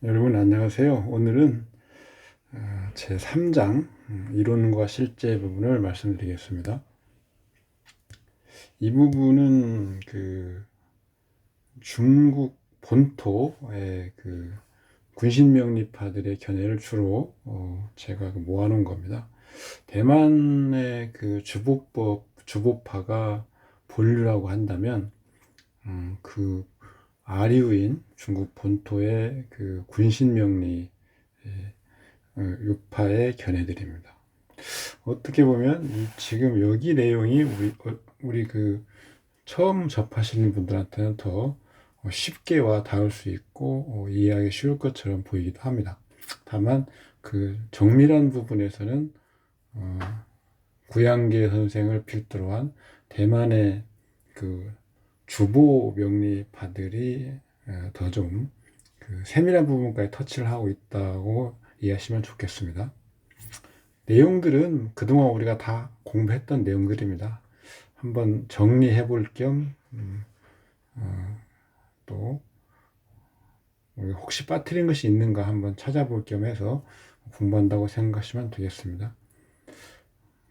여러분 안녕하세요. 오늘은 제 3장 이론과 실제 부분을 말씀드리겠습니다. 이 부분은 중국 본토의 군신명리파들의 견해를 주로 제가 모아놓은 겁니다. 대만의 주보파가 본류라고 한다면 아류인 중국 본토의 군신명리 유파의 견해들입니다. 어떻게 보면 지금 여기 내용이 우리 처음 접하시는 분들한테는 더 쉽게 와 닿을 수 있고 이해하기 쉬울 것처럼 보이기도 합니다. 다만 정밀한 부분에서는 구양계 선생을 필두로 한 대만의 주보 명리파들이 더 좀 세밀한 부분까지 터치를 하고 있다고 이해하시면 좋겠습니다. 내용들은 그동안 우리가 다 공부했던 내용들입니다. 한번 정리해 볼겸 또 혹시 빠뜨린 것이 있는가 한번 찾아볼 겸 해서 공부한다고 생각하시면 되겠습니다.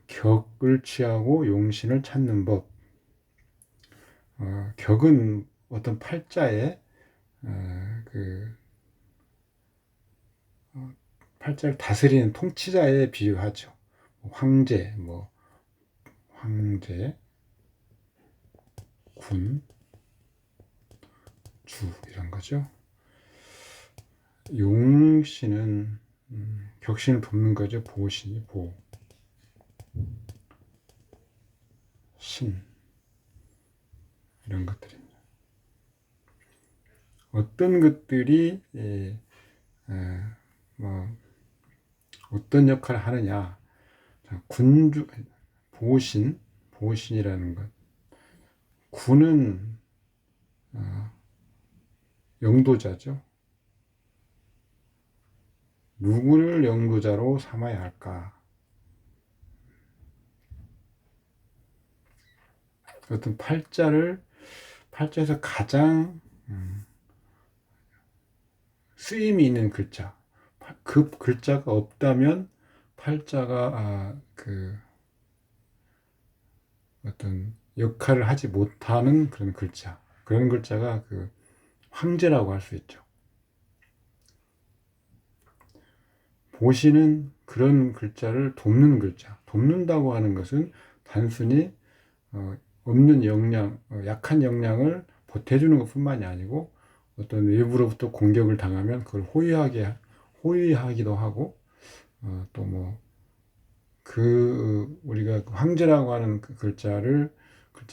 격을 취하고 용신을 찾는 법. 격은 어떤 팔자에 팔자를 다스리는 통치자에 비유하죠. 황제, 군, 주 이런 거죠. 용신은 격신을 돕는 거죠. 보신이 신 이런 것들입니다. 어떤 것들이 어떤 역할을 하느냐. 군주, 보신이라는 것. 군은 영도자죠. 누구를 영도자로 삼아야 할까? 어떤 팔자에서 가장 쓰임이 있는 글자. 그 글자가 없다면 팔자가 어떤 역할을 하지 못하는 그런 글자. 그런 글자가 황제라고 할 수 있죠. 보시는 그런 글자를 돕는 글자. 돕는다고 하는 것은 단순히 없는 역량, 약한 역량을 보태주는 것뿐만이 아니고 어떤 외부로부터 공격을 당하면 그걸 호위하기도 하고 또 우리가 황제라고 하는 글자를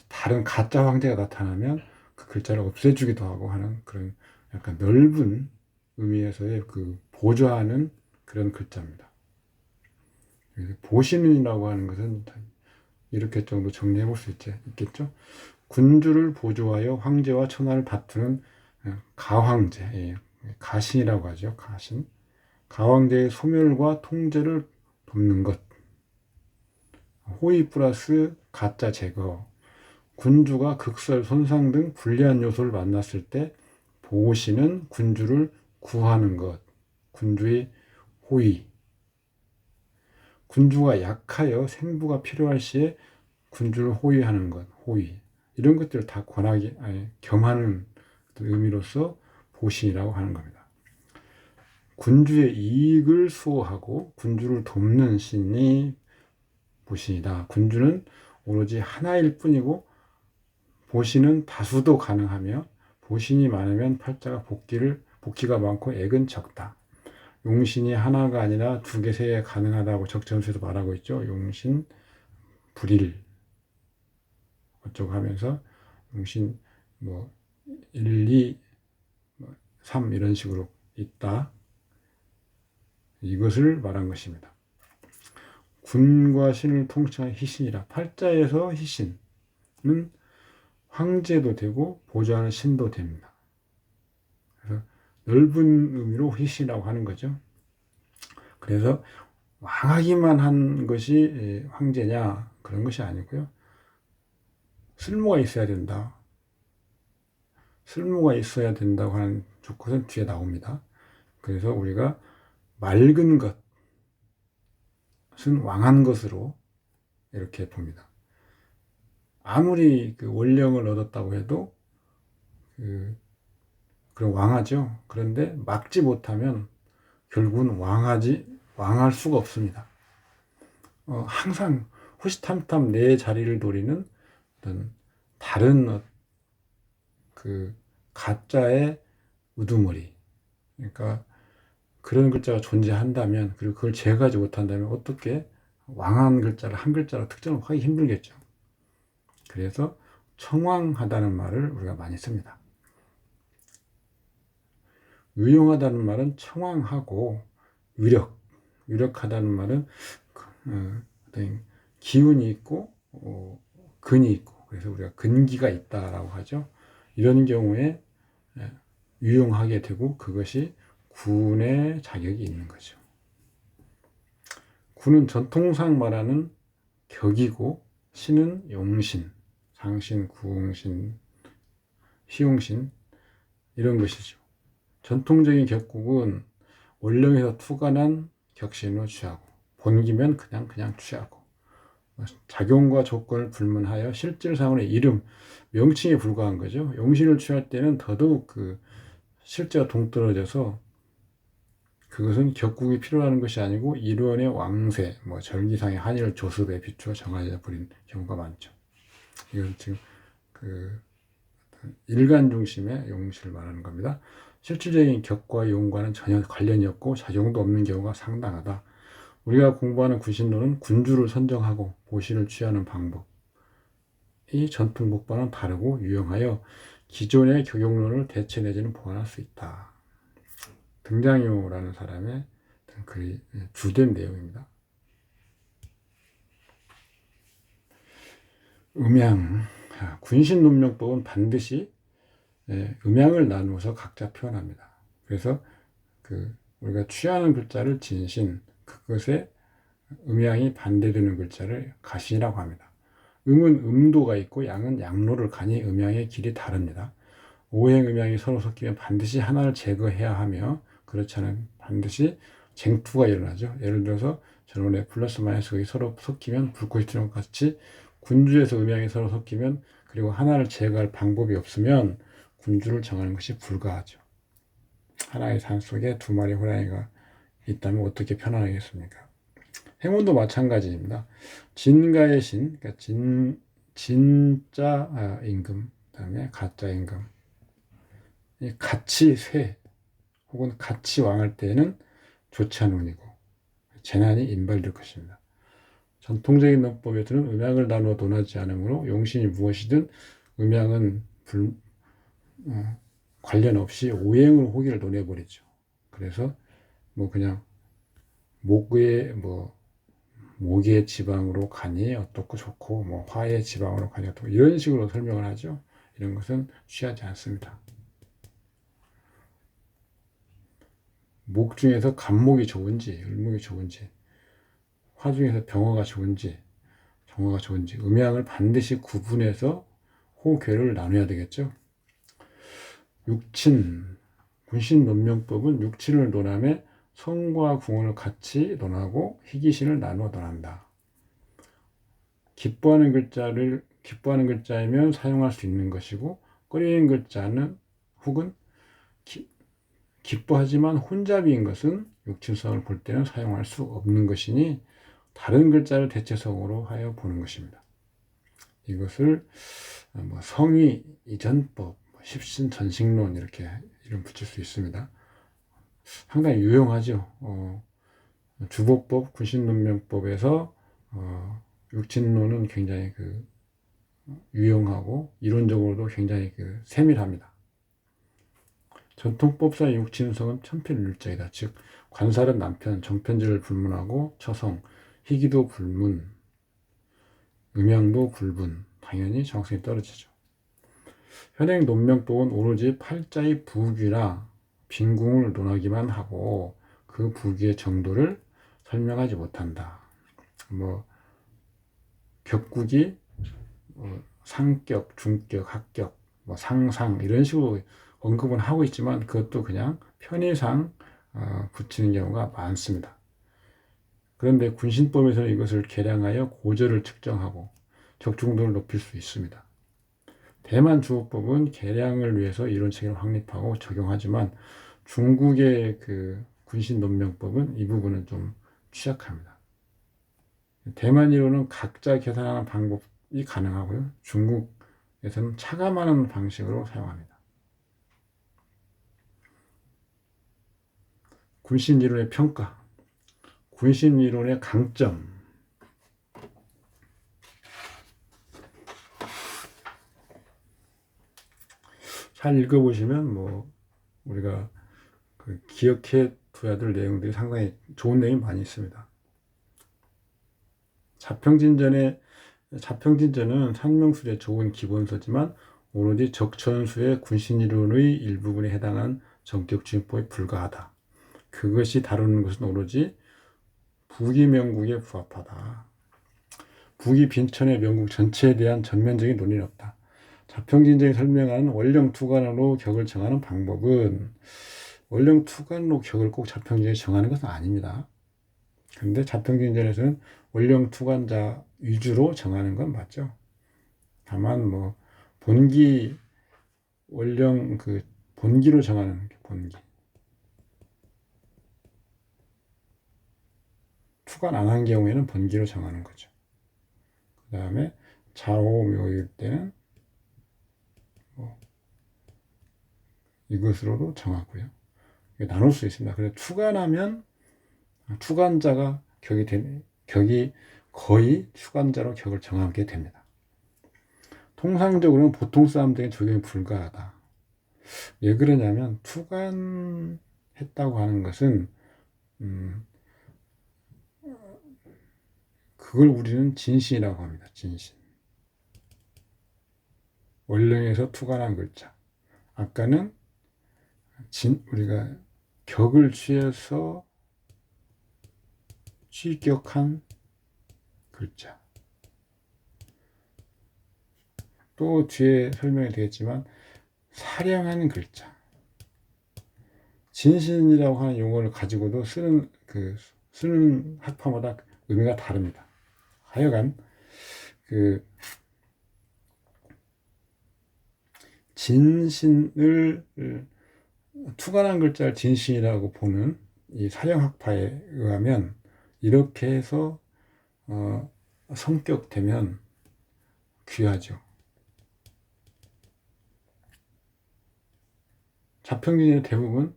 다른 가짜 황제가 나타나면 그 글자를 없애주기도 하고 하는 그런 약간 넓은 의미에서의 보조하는 그런 글자입니다. 보신이라고 하는 것은 이렇게 정도 정리해 볼 수 있겠죠. 군주를 보조하여 황제와 천하를 다투는 가황제, 가신이라고 하죠. 가신. 가황제의 소멸과 통제를 돕는 것. 호의 플러스 가짜 제거. 군주가 극설, 손상 등 불리한 요소를 만났을 때 보신은 군주를 구하는 것. 군주의 호의. 군주가 약하여 생부가 필요할 시에 군주를 호위하는 것. 호위. 이런 것들을 다 겸하는 의미로서 보신이라고 하는 겁니다. 군주의 이익을 수호하고 군주를 돕는 신이 보신이다. 군주는 오로지 하나일 뿐이고 보신은 다수도 가능하며 보신이 많으면 팔자가 복기가 많고 액은 적다. 용신이 하나가 아니라 두 개, 세 개 가능하다고 적전수에도 말하고 있죠. 용신, 불일 어쩌고 하면서 용신 1, 2, 3 이런 식으로 있다. 이것을 말한 것입니다. 군과 신을 통칭한 희신이라. 팔자에서 희신은 황제도 되고 보좌하는 신도 됩니다. 그래서 넓은 의미로 희신이라고 하는 거죠. 그래서 왕하기만 한 것이 황제냐 그런 것이 아니고요. 쓸모가 있어야 된다. 쓸모가 있어야 된다고 하는 조건은 뒤에 나옵니다. 그래서 우리가 맑은 것은 왕한 것으로 이렇게 봅니다. 아무리 그 원령을 얻었다고 해도 그런 왕하죠. 그런데 막지 못하면 결국은 왕할 수가 없습니다. 항상 호시탐탐 내 자리를 노리는 어떤 다른 그 가짜의 우두머리. 그러니까 그런 글자가 존재한다면, 그리고 그걸 제거하지 못한다면 어떻게 왕한 글자를 한 글자로 특정을 하기 힘들겠죠. 그래서 청왕하다는 말을 우리가 많이 씁니다. 유용하다는 말은 청왕하고, 유력하다는 말은 어떤 기운이 있고 근이 있고, 그래서 우리가 근기가 있다라고 하죠. 이런 경우에 유용하게 되고 그것이 군의 자격이 있는 거죠. 군은 전통상 말하는 격이고, 신은 용신, 상신, 구웅신, 희용신 이런 것이죠. 전통적인 격국은 원령에서 투관한 격신으로 취하고, 본기면 그냥 취하고, 작용과 조건을 불문하여 실질상으로의 이름, 명칭에 불과한 거죠. 용신을 취할 때는 더더욱 그 실제와 동떨어져서 그것은 격국이 필요한 것이 아니고 일원의 왕세, 절기상의 한일 조습에 비추어 정하여 버린 경우가 많죠. 이건 지금 그 일간 중심의 용신을 말하는 겁니다. 실질적인 격과 용과는 전혀 관련이 없고 작용도 없는 경우가 상당하다. 우리가 공부하는 구신론은 군주를 선정하고 보시를 취하는 방법, 이 전통 목과는 다르고 유용하여 기존의 격용론을 대체 내지는 보완할 수 있다. 등장효라는 사람의 글이 주된 내용입니다. 음양, 군신논명법은 반드시 음양을 나누어서 각자 표현합니다. 그래서 우리가 취하는 글자를 진신, 그것에 음양이 반대되는 글자를 가신이라고 합니다. 음은 음도가 있고 양은 양로를 가니 음양의 길이 다릅니다. 오행 음양이 서로 섞이면 반드시 하나를 제거해야 하며, 그렇지 않으면 반드시 쟁투가 일어나죠. 예를 들어서 저번에 플러스 마이너스가 서로 섞이면 불꽃이 튀는 것 같이, 군주에서 음양이 서로 섞이면, 그리고 하나를 제거할 방법이 없으면 군주를 정하는 것이 불가하죠. 하나의 산 속에 두 마리 호랑이가 있다면 어떻게 편안하겠습니까? 행운도 마찬가지입니다. 진가의 신, 그러니까 진짜 임금, 그다음에 가짜 임금. 같이 쇠 혹은 같이 왕할 때에는 좋지 않은 운이고 재난이 인발될 것입니다. 전통적인 논법에서는 음양을 나누어 논하지 않으므로 용신이 무엇이든 음양은 관련 없이 오행으로 호기를 논해버리죠. 그래서 그냥 목의 지방으로 가니 어떻고 좋고, 화의 지방으로 가니 어떻고, 이런 식으로 설명을 하죠. 이런 것은 취하지 않습니다. 목 중에서 간목이 좋은지, 을목이 좋은지, 화 중에서 병화가 좋은지, 정화가 좋은지, 음양을 반드시 구분해서 호괴를 나눠야 되겠죠. 육친, 군신논명법은 육친을 논함에 성과 궁을 같이 논하고 희기신을 나누어 논한다. 기뻐하는 글자이면 사용할 수 있는 것이고, 꺼리는 글자는 혹은 기뻐하지만 혼잡인 것은 육친성을 볼 때는 사용할 수 없는 것이니 다른 글자를 대체성으로 하여 보는 것입니다. 이것을 성위 이전법, 십신전식론 이렇게 이름 붙일 수 있습니다. 상당히 유용하죠. 주보법, 군신논명법에서 육친론은 굉장히 유용하고 이론적으로도 굉장히 세밀합니다. 전통법상 육친성은 천필일자이다. 즉 관살은 남편, 정편지를 불문하고 처성, 희기도 불문, 음양도 불분, 당연히 정성이 떨어지죠. 현행 논명법은 오로지 팔자의 부귀라 빈궁을 논하기만 하고 그 부귀의 정도를 설명하지 못한다. 격국이 상격, 중격, 합격, 상상 이런 식으로 언급은 하고 있지만 그것도 그냥 편의상 붙이는 경우가 많습니다. 그런데 군신법에서는 이것을 계량하여 고절을 측정하고 적중도를 높일 수 있습니다. 대만 주호법은 계량을 위해서 이론책을 확립하고 적용하지만 중국의 그 군신논명법은 이 부분은 좀 취약합니다. 대만 이론은 각자 계산하는 방법이 가능하고요. 중국에서는 차감하는 방식으로 사용합니다. 군신 이론의 평가, 군신 이론의 강점. 잘 읽어보시면 뭐 우리가 그 기억해 둬야 될 내용들이 상당히 좋은 내용이 많이 있습니다. 자평진전은 산명술의 좋은 기본서지만 오로지 적천수의 군신이론의 일부분에 해당한 전격주임법에 불과하다. 그것이 다루는 것은 오로지 부기명국에 부합하다. 부기 빈천의 명국 전체에 대한 전면적인 논의는 없다. 자평진전이 설명하는 원령투관으로 격을 정하는 방법은 원령투관으로 격을 꼭 자평진전에 정하는 것은 아닙니다. 그런데 자평진전에서는 원령투관자 위주로 정하는 건 맞죠. 다만 뭐 본기 원령 그 본기로 정하는 본기. 투관 안 한 경우에는 본기로 정하는 거죠. 그 다음에 자오묘일 때는 뭐 이것으로도 정하고요. 나눌 수 있습니다. 그래서 투관하면 투관자가 격이 거의 투관자로 격을 정하게 됩니다. 통상적으로는 보통 사람들에게 적용이 불가하다. 왜 그러냐면 투관했다고 하는 것은 그걸 우리는 진신이라고 합니다. 진신. 원령에서 투관한 글자. 아까는 우리가 격을 취해서 취격한 글자. 또 뒤에 설명이 되겠지만 사령한 글자. 진신이라고 하는 용어를 가지고도 쓰는 학파마다 의미가 다릅니다. 하여간 진신을 투관한 글자를 진신이라고 보는 이 사령학파에 의하면 이렇게 해서 성격되면 귀하죠. 자평진의 대부분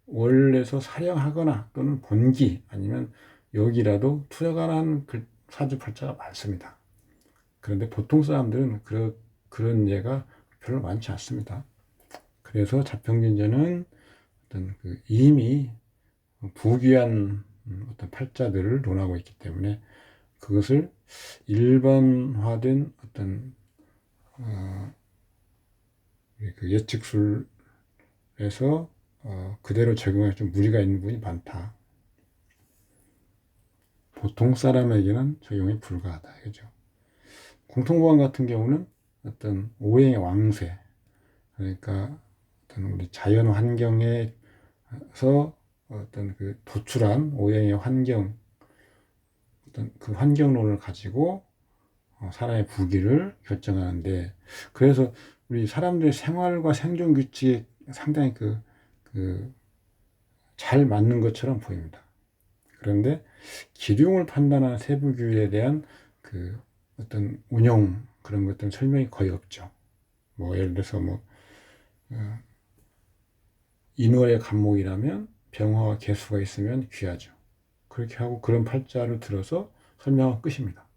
원래서 사령하거나 또는 본기 아니면 여기라도 투관한 사주팔자가 많습니다. 그런데 보통 사람들은 그런 예가 별로 많지 않습니다. 그래서 자평진전은 어떤 이미 부귀한 어떤 팔자들을 논하고 있기 때문에 그것을 일반화된 어떤 예측술에서 그대로 적용할 좀 무리가 있는 부분이 많다. 보통 사람에게는 적용이 불가하다. 그죠? 공통보안 같은 경우는 어떤 오행의 왕세, 그러니까 어떤 우리 자연 환경에서 어떤 도출한 오행의 환경, 어떤 그 환경론을 가지고 사람의 부귀를 결정하는데, 그래서 우리 사람들의 생활과 생존 규칙에 상당히 잘 맞는 것처럼 보입니다. 그런데 기륭을 판단하는 세부규율에 대한 어떤 운용 그런 것들은 설명이 거의 없죠. 뭐 예를 들어서 인월의 간목이라면 병화와 개수가 있으면 귀하죠. 그렇게 하고 그런 팔자를 들어서 설명하고 끝입니다.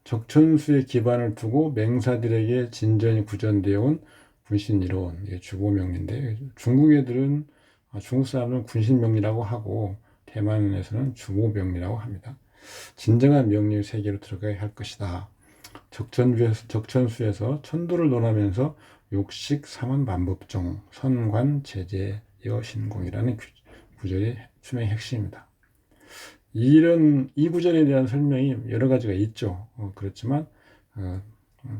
적천수의 기반을 두고 맹사들에게 진전이 구전되어 온 군신이론, 이게 주보명리인데 중국 애들은 중국 사람은 군신명리라고 하고 대만에서는 주보명리라고 합니다. 진정한 명리 세계로 들어가야 할 것이다. 적천수에서 천도를 논하면서 욕식, 삼원, 반법종, 선관, 제재, 여신공이라는 구절이 수명의 핵심입니다. 이 구절에 대한 설명이 여러 가지가 있죠. 그렇지만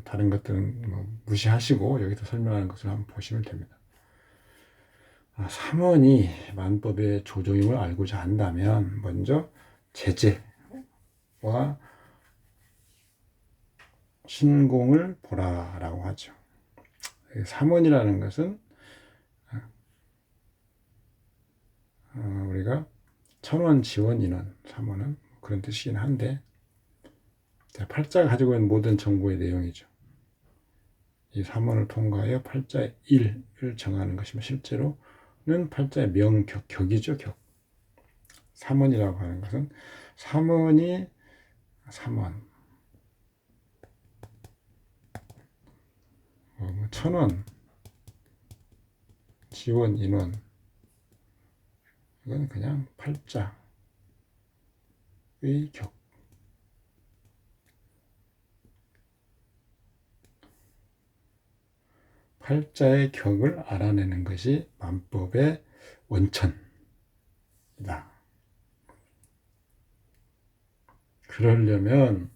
다른 것들은 뭐 무시하시고 여기서 설명하는 것을 한번 보시면 됩니다. 삼원이 만법의 조종임을 알고자 한다면 먼저 제재와 신공을 보라라고 하죠. 삼원이라는 것은 우리가 천원, 지원, 인원, 삼원은 그런 뜻이긴 한데 팔자가 가지고 있는 모든 정보의 내용이죠. 이 삼원을 통과하여 팔자의 일을 정하는 것이면 실제로는 팔자의 명격, 격이죠. 격. 삼원이라고 하는 것은 삼원이 삼원, 천원, 지원, 인원, 이건 그냥 팔자의 격. 팔자의 격을 알아내는 것이 만법의 원천이다. 그러려면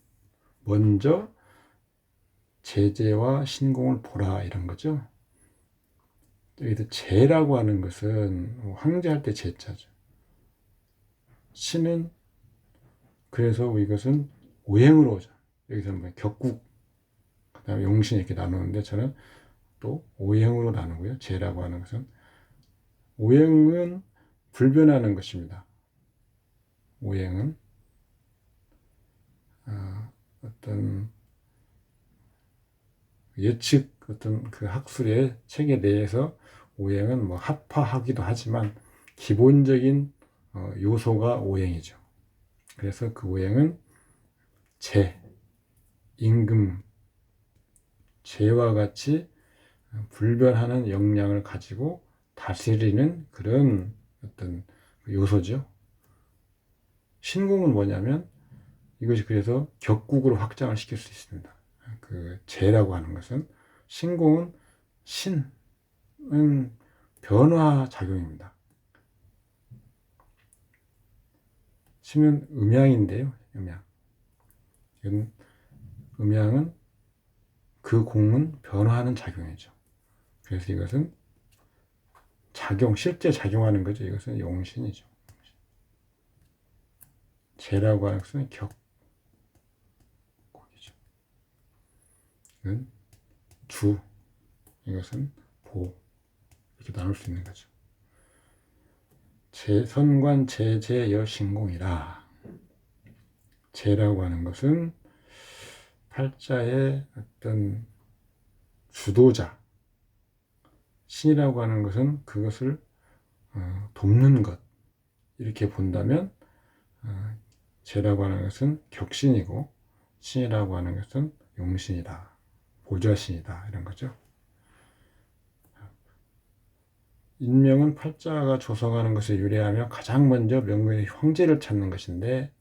먼저 제재와 신공을 보라 이런 거죠. 여기서 제라고 하는 것은 황제할 때 제자죠. 신은 그래서 이것은 오행으로 오죠. 여기서 뭐 격국, 그 다음에 용신 이렇게 나누는데 저는 또 오행으로 나누고요. 제라고 하는 것은 오행은 불변하는 것입니다. 오행은 어떤 예측 어떤 그 학술의 체계 내에서 오행은 뭐 합화하기도 하지만 기본적인 요소가 오행이죠. 그래서 그 오행은 재, 임금, 재와 같이 불변하는 역량을 가지고 다스리는 그런 어떤 요소죠. 신공은 뭐냐면 이것이 그래서 격국으로 확장을 시킬 수 있습니다. 그 재라고 하는 것은 신공은 신은 변화 작용입니다. 신은 음양인데요. 음양. 음양은 그 공은 변화하는 작용이죠. 그래서 이것은 실제 작용하는 거죠. 이것은 용신이죠. 재라고 하는 것은 격국이죠. 이건 주, 이것은 보, 이렇게 나눌 수 있는 거죠. 제선관 제재여 신공이라. 제라고 하는 것은 팔자의 어떤 주도자, 신이라고 하는 것은 그것을 돕는 것, 이렇게 본다면 제라고 하는 것은 격신이고 신이라고 하는 것은 용신이다, 보좌신이다, 이런 거죠. 인명은 팔자가 조성하는 것에 유래하며 가장 먼저 명분의 황제를 찾는 것인데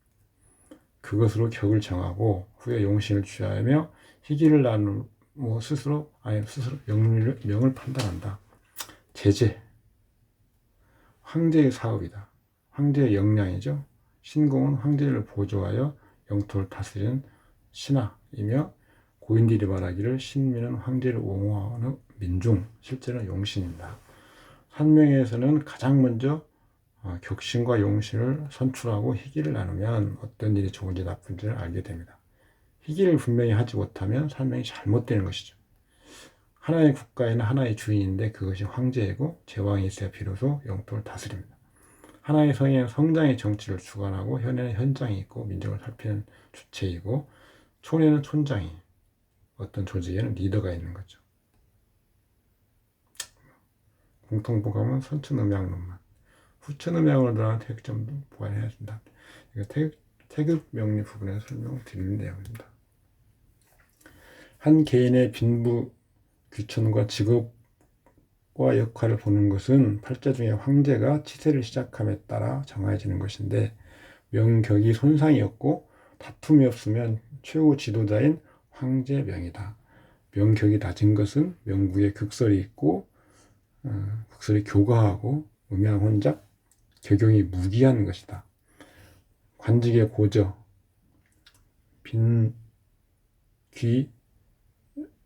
그것으로 격을 정하고 후에 용신을 취하며 희기를 나누고 스스로 명을 판단한다. 제재, 황제의 사업이다. 황제의 역량이죠. 신공은 황제를 보조하여 영토를 다스리는 신하이며 고인들이 말하기를 신민은 황제를 옹호하는 민중, 실제는 용신입니다. 산명에서는 가장 먼저 격신과 용신을 선출하고 희기를 나누면 어떤 일이 좋은지 나쁜지를 알게 됩니다. 희기를 분명히 하지 못하면 산명이 잘못되는 것이죠. 하나의 국가에는 하나의 주인인데 그것이 황제이고 제왕이 있어야 비로소 영토를 다스립니다. 하나의 성에는 성장의 정치를 주관하고 현에는 현장이 있고 민족을 살피는 주체이고 촌에는 촌장이, 어떤 조직에는 리더가 있는 거죠. 공통부감은 선천음양론만. 후천음양으로 들어간 태극점도 보완해야 된다. 이거 태극 명리 부분에서 설명을 드리는 내용입니다. 한 개인의 빈부 귀천과 직업과 역할을 보는 것은 팔자 중에 황제가 치세를 시작함에 따라 정해지는 것인데 명격이 손상이 없고 다툼이 없으면 최고 지도자인 황제명이다. 명격이 낮은 것은 명부에 극설이 있고 극설이 교가하고 음양혼잡, 격용이 무기한 것이다. 관직의 고저, 빈, 귀,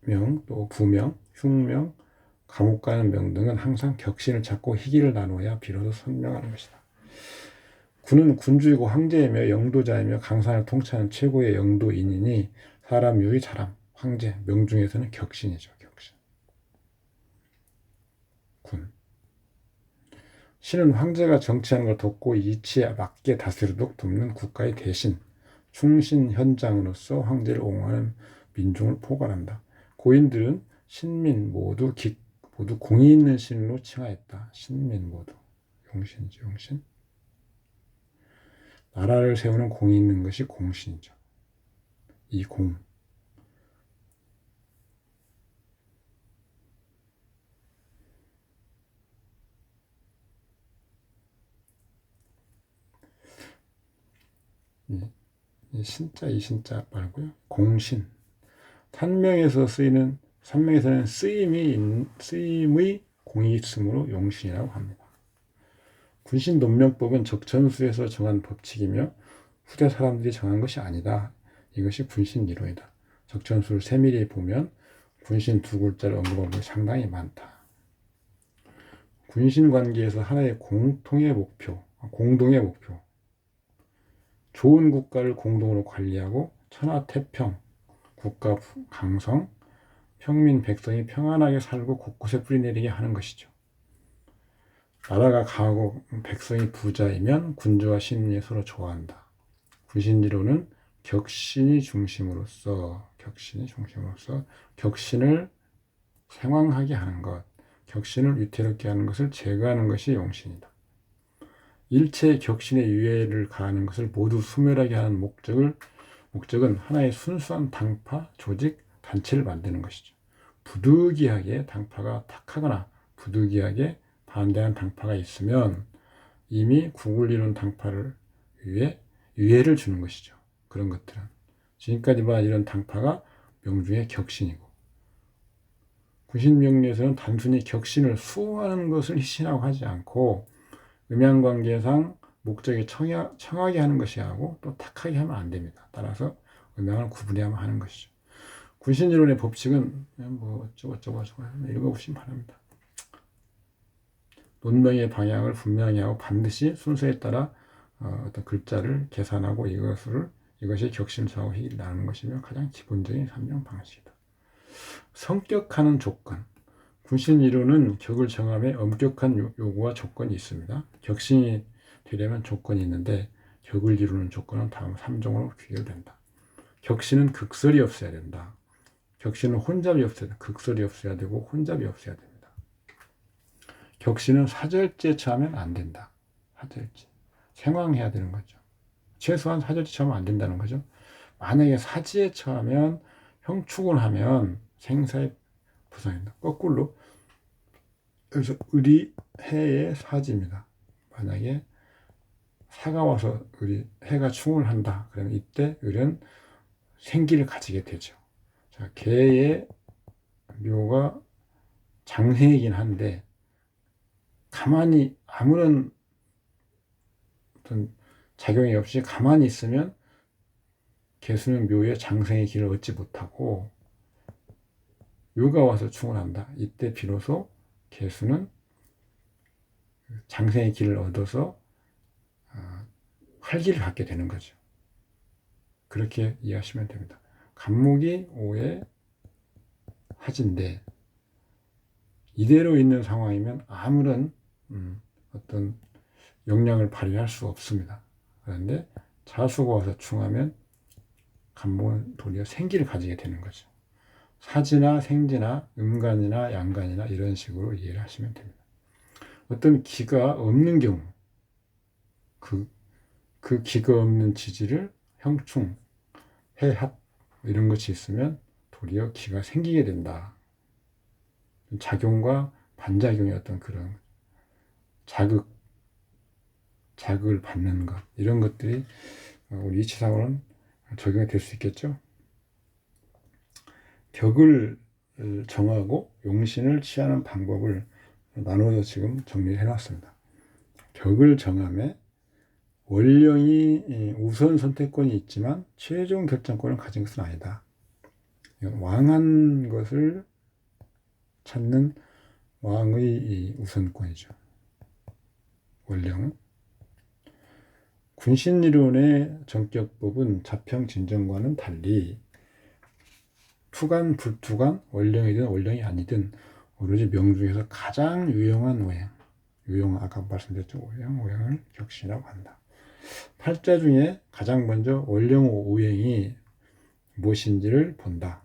명, 또 부명, 흉명, 감옥 가는 명 등은 항상 격신을 찾고 희기를 나누어야 비로소 선명하는 것이다. 군은 군주이고 황제이며 영도자이며 강산을 통치하는 최고의 영도인이니 사람 요의 사람, 황제, 명 중에서는 격신이죠. 격신. 군. 신은 황제가 정치하는 걸 돕고 이치에 맞게 다스리도록 돕는 국가의 대신, 충신 현장으로서 황제를 옹호하는 민중을 포괄한다. 고인들은 신민 모두 공의 있는 신으로 칭하였다. 신민 모두. 용신이죠, 용신. 나라를 세우는 공이 있는 것이 공신이죠. 이 공. 이 신자 말고요. 공신. 산명에서는 쓰임의 공이 있으므로 용신이라고 합니다. 군신 논명법은 적천수에서 정한 법칙이며 후대 사람들이 정한 것이 아니다. 이것이 군신 이론이다. 적천수를 세밀히 보면 군신 두 글자를 언급한 것이 상당히 많다. 군신 관계에서 하나의 공동의 목표. 좋은 국가를 공동으로 관리하고 천하태평, 국가 강성, 평민 백성이 평안하게 살고 곳곳에 뿌리내리게 하는 것이죠. 나라가 강하고 백성이 부자이면 군주와 신민이 서로 좋아한다. 군신지로는 격신이 중심으로서 격신을 생황하게 하는 것, 격신을 위태롭게 하는 것을 제거하는 것이 용신이다. 일체의 격신의 유예를 가하는 것을 모두 소멸하게 하는 목적은 하나의 순수한 당파, 조직, 단체를 만드는 것이죠. 부득이하게 당파가 탁하거나 부득이하게 반대한 당파가 있으면 이미 국을 이룬 당파를 위해 유예를 주는 것이죠. 그런 것들은 지금까지 봐 이런 당파가 명중의 격신이고, 군신명리에서는 단순히 격신을 수호하는 것을 희신하고 하지 않고 음양관계상 목적에 청하게 하는 것이 하고 또 탁하게 하면 안 됩니다. 따라서 음양을 구분해야만 하는 것이죠. 군신이론의 법칙은 뭐 어쩌고 읽어보시면 바랍니다. 논명의 방향을 분명히 하고 반드시 순서에 따라 어떤 글자를 계산하고 이것이 격신사하고 희기를 나누는 것이며 가장 기본적인 삼명 방식이다. 성격하는 조건. 군신 이론은 격을 정함에 엄격한 요구와 조건이 있습니다. 격신이 되려면 조건이 있는데 격을 이루는 조건은 다음 3종으로 귀결된다. 격신은 극설이 없어야 된다. 격신은 혼잡이 없어야 된다. 극설이 없어야 되고 혼잡이 없어야 됩니다. 격신은 사절지에 처하면 안 된다. 사절지. 생황해야 되는 거죠. 최소한 사절지 처하면 안 된다는 거죠. 만약에 사지에 처하면 형축을 하면 생사의 부상입니다. 거꾸로 그래서 을이 해의 사지입니다. 만약에 사가 와서 해가 충을 한다. 그러면 이때 을은 생기를 가지게 되죠. 자, 개의 묘가 장생이긴 한데 가만히 아무런 어떤 작용이 없이 가만히 있으면 개수는 묘의 장생의 길을 얻지 못하고 묘가 와서 충을 한다. 이때 비로소 개수는 장생의 길을 얻어서 활기를 갖게 되는 거죠. 그렇게 이해하시면 됩니다. 간목이 오의 하진데 이대로 있는 상황이면 아무런 어떤 역량을 발휘할 수 없습니다. 그런데 자수가 와서 충하면 간목은 도리어 생기를 가지게 되는 거죠. 사지나 생지나 음간이나 양간이나 이런 식으로 이해를 하시면 됩니다. 어떤 기가 없는 경우 그 기가 없는 지지를 형충, 해합 이런 것이 있으면 도리어 기가 생기게 된다. 작용과 반작용의 어떤 그런 자극을 받는 것 이런 것들이 우리 이치상으로는 적용이 될 수 있겠죠. 격을 정하고 용신을 취하는 방법을 나눠서 지금 정리를 해놨습니다. 격을 정함에 원령이 우선 선택권이 있지만 최종 결정권을 가진 것은 아니다. 왕한 것을 찾는 왕의 이 우선권이죠. 원령은. 군신이론의 전격법은 자평진전과는 달리 투간, 불투간, 원령이든 원령이 아니든 오로지 명중에서 가장 유용한 오행, 아까 말씀드렸죠. 오행을 격신이라고 한다. 팔자 중에 가장 먼저 원령 오행이 무엇인지를 본다.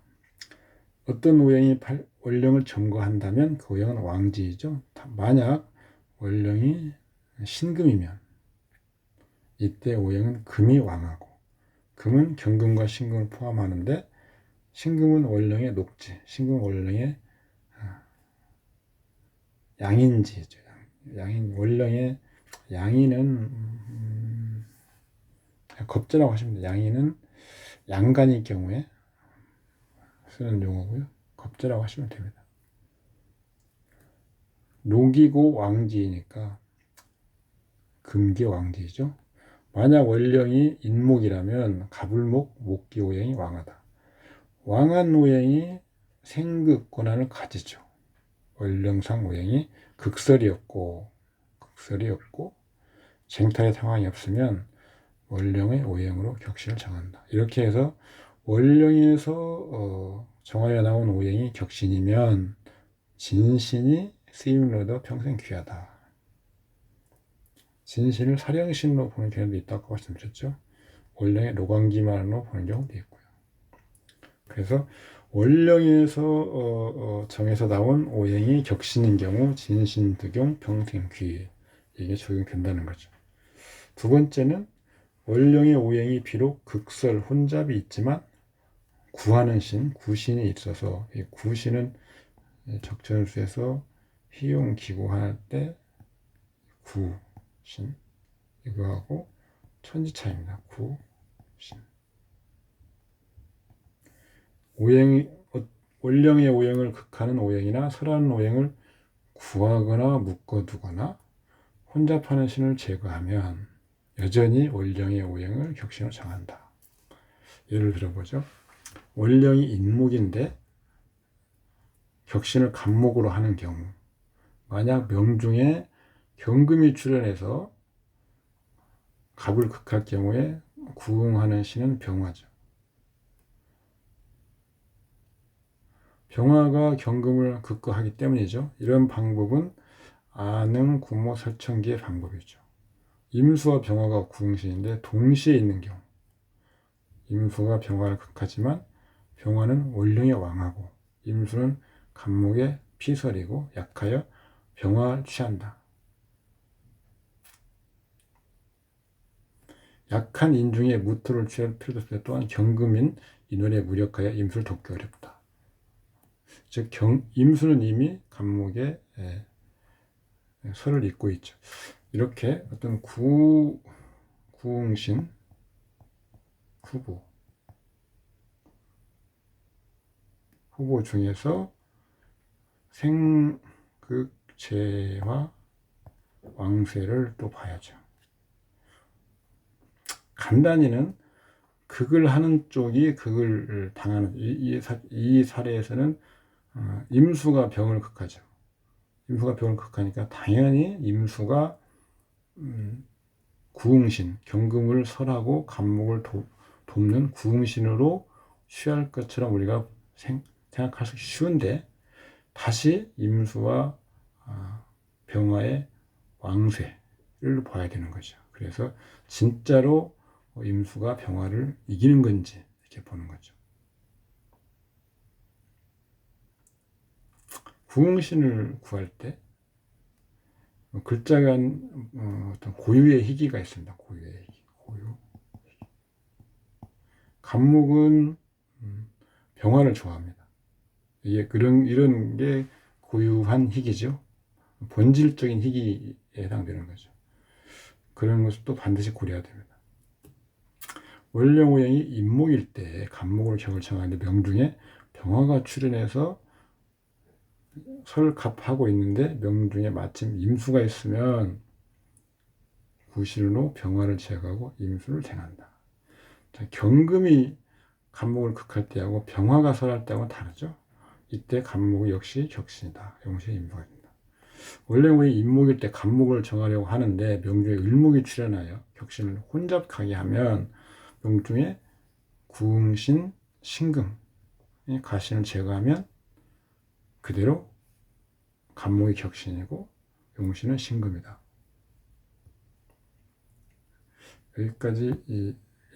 어떤 오행이 원령을 점거한다면 그 오행은 왕지이죠. 만약 원령이 신금이면 이때 오행은 금이 왕하고, 금은 경금과 신금을 포함하는데 신금은 원령의 녹지, 신금은 원령의 양인지죠. 원령의 양인은 겁재라고 하시면 돼요. 양인은 양간일 경우에 쓰는 용어고요. 겁재라고 하시면 됩니다. 녹이고 왕지이니까 금기 왕지이죠. 만약 원령이 인목이라면 갑을목, 목기 오행이 왕하다. 왕한 오행이 생극 권한을 가지죠. 원령상 오행이 극설이었고 쟁탈의 상황이 없으면 원령의 오행으로 격신을 정한다. 이렇게 해서 원령에서 정하여 나온 오행이 격신이면 진신이 쓰임을 얻어 평생 귀하다. 진신을 사령신으로 보는 경우도 있다고 말씀드렸죠. 원령의 노관기만으로 보는 경우도 있고요. 그래서 원령에서 정해서 나온 오행이 격신인 경우 진신, 득용, 평생귀 이게 적용된다는 거죠. 두 번째는 원령의 오행이 비록 극설, 혼잡이 있지만 구하는 신, 구신이 있어서 이 구신은 적천수에서 희용, 기구할 때 구신 이거하고 천지차입니다. 구신. 원령의 오행을 극하는 오행이나 설하는 오행을 구하거나 묶어두거나 혼잡하는 신을 제거하면 여전히 원령의 오행을 격신으로 정한다. 예를 들어보죠. 원령이 인목인데 격신을 간목으로 하는 경우, 만약 명중에 경금이 출현해서 갑을 극할 경우에 구응하는 신은 병화죠. 병화가 경금을 극거하기 때문이죠. 이런 방법은 아능, 구모, 설천기의 방법이죠. 임수와 병화가 구응신인데 동시에 있는 경우, 임수가 병화를 극하지만 병화는 원령의 왕하고 임수는 간목의 피설이고 약하여 병화를 취한다. 약한 인중에 무토를 취할 필요도 없을 때 또한 경금인 인원에 무력하여 임수를 돕기 어렵다. 즉 임수는 이미 간목에 설을 잇고 있죠. 이렇게 어떤 구응신 후보 중에서 생극재화 왕세를 또 봐야죠. 간단히는 극을 하는 쪽이 극을 당하는 이 사례에서는 임수가 병을 극하죠. 임수가 병을 극하니까 당연히 임수가 구응신, 경금을 설하고 간목을 돕는 구응신으로 취할 것처럼 우리가 생각하기 쉬운데 다시 임수와 병화의 왕세를 봐야 되는 거죠. 그래서 진짜로 임수가 병화를 이기는 건지 이렇게 보는 거죠. 구응신을 구할 때 글자가 어떤 고유의 희기가 있습니다. 고유. 간목은 병화를 좋아합니다. 이게 이런 게 고유한 희기죠. 본질적인 희기에 해당되는 거죠. 그런 것도 반드시 고려해야 됩니다. 원령 오행이 인목일 때 간목을 격을 정하는데 명중에 병화가 출현해서 설갑하고 있는데 명중에 마침 임수가 있으면 구신으로 병화를 제거하고 임수를 쟁한다. 자, 경금이 간목을 극할 때하고 병화가 설할 때하고는 다르죠. 이때 간목이 역시 격신이다. 용신의 임수가 된다. 원래 우리 임목일 때 간목을 정하려고 하는데 명중에 을목이 출현하여 격신을 혼잡하게 하면 명중에 구응신, 신금, 가신을 제거하면 그대로 간목이 격신이고 용신은 신금이다. 여기까지